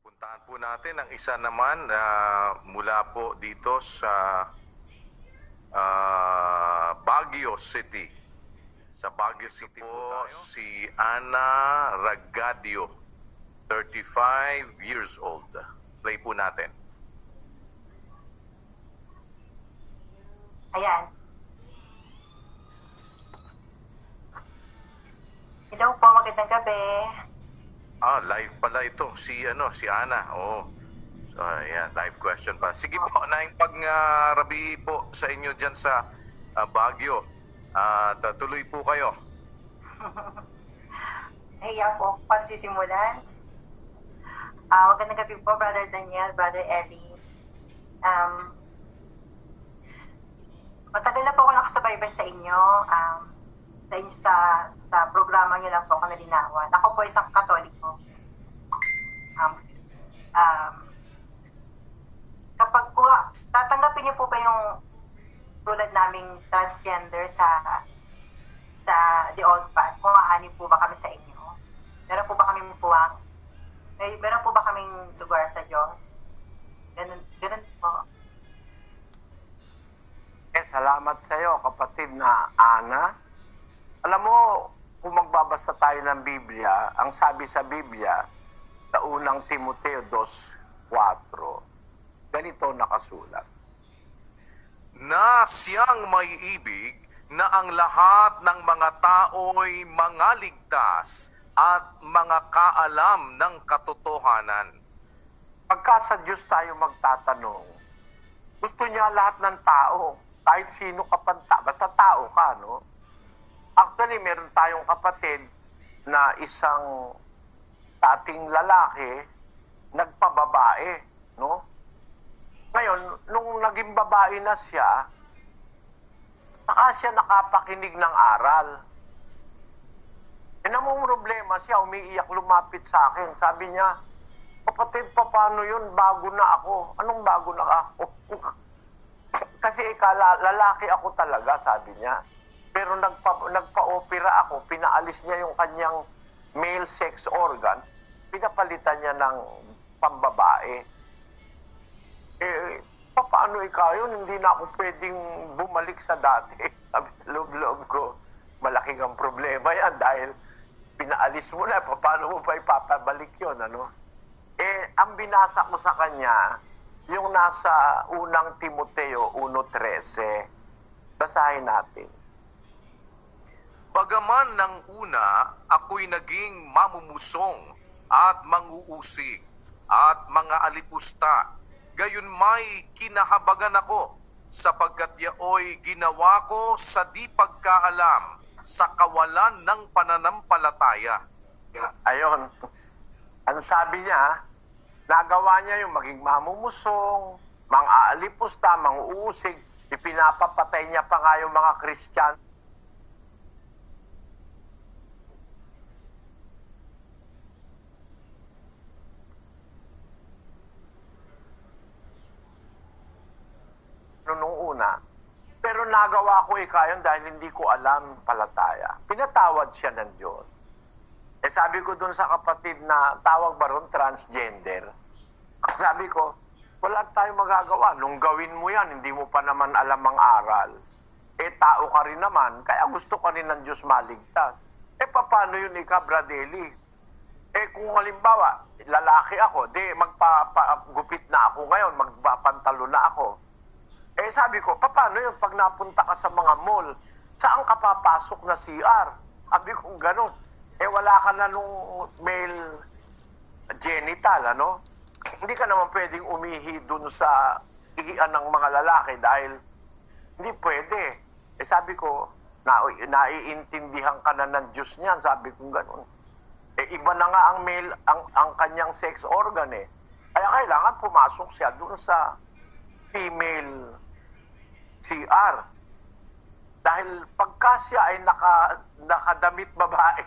Puntahan po natin ang isa naman mula po dito sa Baguio City. Sa Baguio City po si Ana Ragadio, 35 years old. Play po natin. Ayan. Hello po, magandang gabi. Live pala ito. Si Ana. Oo. So, ayan, live question pa. Sige po, naing pag-rabi po sa inyo dyan sa Baguio. Tuloy po kayo. Hiya po, pagsisimulan. Magandang gabi po, Brother Daniel, Brother Ellie. Magkadal na po ako nakasubaybay sa inyo. Sa programa niyo lang po ako nalinawan. Ako po isang Katoliko. Kapag po, tatanggapin niyo po ba yung tulad naming transgender sa The Old Path? Kung aanin po ba kami sa inyo? Meron po ba kaming puwang? Meron po ba kaming lugar sa Diyos? Ganun po. Salamat sa iyo, kapatid na Ana. Alam mo, kung magbabasa tayo ng Biblia, ang sabi sa Biblia, sa unang Timoteo 2:4, ganito nakasulat. Na siyang may ibig na ang lahat ng mga tao'y mangaligtas at mga kaalam ng katotohanan. Pagka sa Diyos tayo magtatanong, gusto niya lahat ng tao, kahit sino ka basta tao ka, no? Actually, meron tayong kapatid na isang dating lalaki, nagpababae, no? Ngayon, nung naging babae na siya, saka siya nakapakinig ng aral. Namang problema siya, umiiyak, lumapit sa akin. Sabi niya, kapatid, paano yun? Bago na ako. Anong bago na ako? Kasi lalaki ako talaga, sabi niya. Pero nagpa-opera ako, pinaalis niya yung kanyang male sex organ, pinapalitan niya ng pambabae. Paano ikaw yun? Hindi na ako pwedeng bumalik sa dati. Sabi, loob-loob ko, malaking ang problema yan dahil pinaalis mo na, paano mo pa ipapabalik yun, ano? Ang binasa ko sa kanya, yung nasa unang Timoteo 1:13. Basahin natin. Bagaman ng una, ako'y naging mamumusong at manguusig at mga alipusta. Gayon may kinahabagan ako sapagkat yaoy ginawa ko sa di pagkaalam sa kawalan ng pananampalataya. Ayon. Ang sabi niya, nagawa niya yung maging mamumusong, mang-aalipusta, mang-uusig, ipinapapatay niya pa nga yung mga Kristiyano. Nung una, pero nagawa ko ikayon dahil hindi ko alam palataya. Pinatawad siya ng Diyos. Sabi ko dun sa kapatid na tawag ba ron transgender, sabi ko, wala tayong magagawa. Nung gawin mo yan, hindi mo pa naman alam ang aral. Tao ka rin naman, kaya gusto ka rin ng Diyos maligtas. Paano yun Bradeli? Kung halimbawa, lalaki ako, magpapagupit na ako ngayon, magpapantalo na ako. Sabi ko, paano yun pag napunta ka sa mga mall? Saan ka papasok na CR? Sabi ko, gano'n. Wala ka na nung male genital, ano? Hindi ka naman pwedeng umihi dun sa ihian ng mga lalaki dahil hindi pwede. Sabi ko, naiintindihan ka na ng Diyos niyan. Sabi ko, gano'n. Iba na nga ang male, ang kanyang sex organ eh. Kaya kailangan pumasok siya dun sa female CR. Dahil pagka siya ay nakadamit babae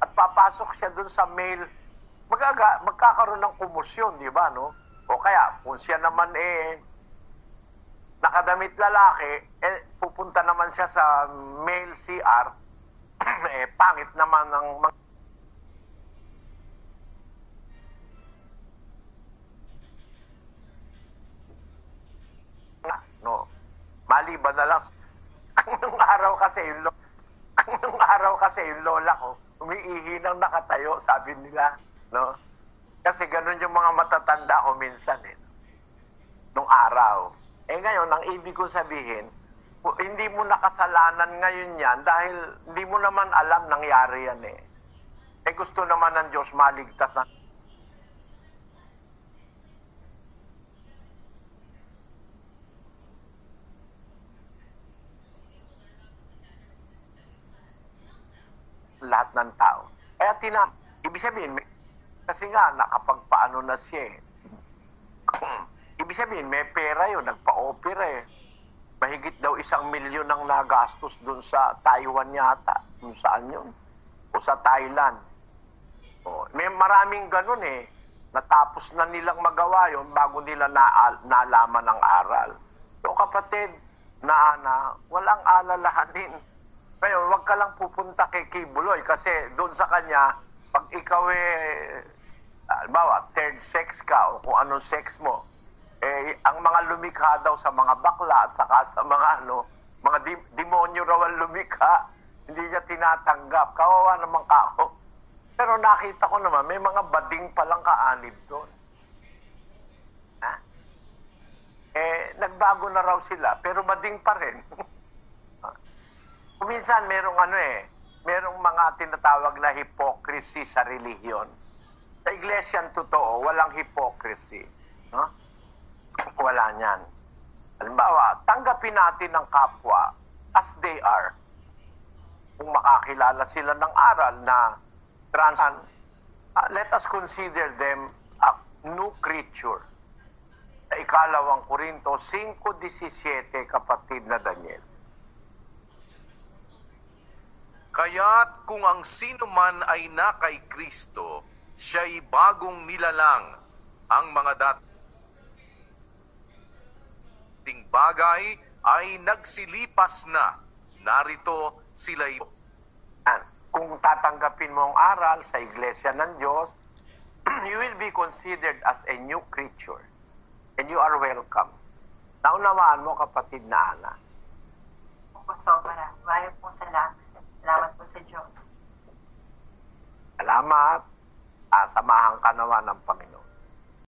at papasok siya dun sa male, magkakaroon ng komosyon, di ba, no? O kaya, kung siya naman nakadamit lalaki, pupunta naman siya sa male CR, pangit naman ng maliban na lang nung araw kasi nung araw kasi yung lola ko, umiihi nang nakatayo, sabi nila, no? Kasi ganun yung mga matatanda ko minsan, eh, nung araw. Eh ngayon, ang ibig ko sabihin, hindi mo nakasalanan ngayon yan dahil hindi mo naman alam nangyari yan, eh. Eh gusto naman ng Diyos maligtas na lahat ng tao. Kaya ibig sabihin, kasi nga, nakapagpaano na siya, eh. Ibig sabihin, may pera yun, nagpa-opera, eh. Mahigit daw 1,000,000 ang nagastos dun sa Taiwan yata. Kung saan yun? O sa Thailand. O, may maraming ganun, eh. Natapos na nilang magawa yun bago nila nalaman ang aral. So kapatid, walang alalahanin. Ngayon, wag ka lang pupunta kay Kibuloy kasi doon sa kanya, pag ikaw bawa, third sex ka o kung anong sex mo, ang mga lumikha daw sa mga bakla at saka sa mga mga demonyo raw ang lumikha, hindi niya tinatanggap. Kawawa naman ako. Pero nakita ko naman, may mga bading palang kaanib doon. Ha? Nagbago na raw sila, pero bading pa rin. Minsan merong mga tinatawag na hypocrisy sa relihiyon. Sa iglesyang totoo, walang hypocrisy. No? Wala niyan. Halimbawa, tanggapin natin ang kapwa as they are. Kung makakilala sila ng aral na let us consider them a new creature. Sa ikalawang Korinto 5:17, kapatid na Daniel. Kaya't kung ang sino man ay na kay Kristo, siya'y bagong nilalang. Ang mga dating bagay ay nagsilipas na. Narito sila'y Kung tatanggapin mo ang aral sa Iglesia ng Diyos, you will be considered as a new creature. And you are welcome. Naunawaan mo, kapatid na Ana. Opo, sobra. Maraming pong salamat. Salamat po sa Diyos. Salamat. Samahan ka naman ng Panginoon.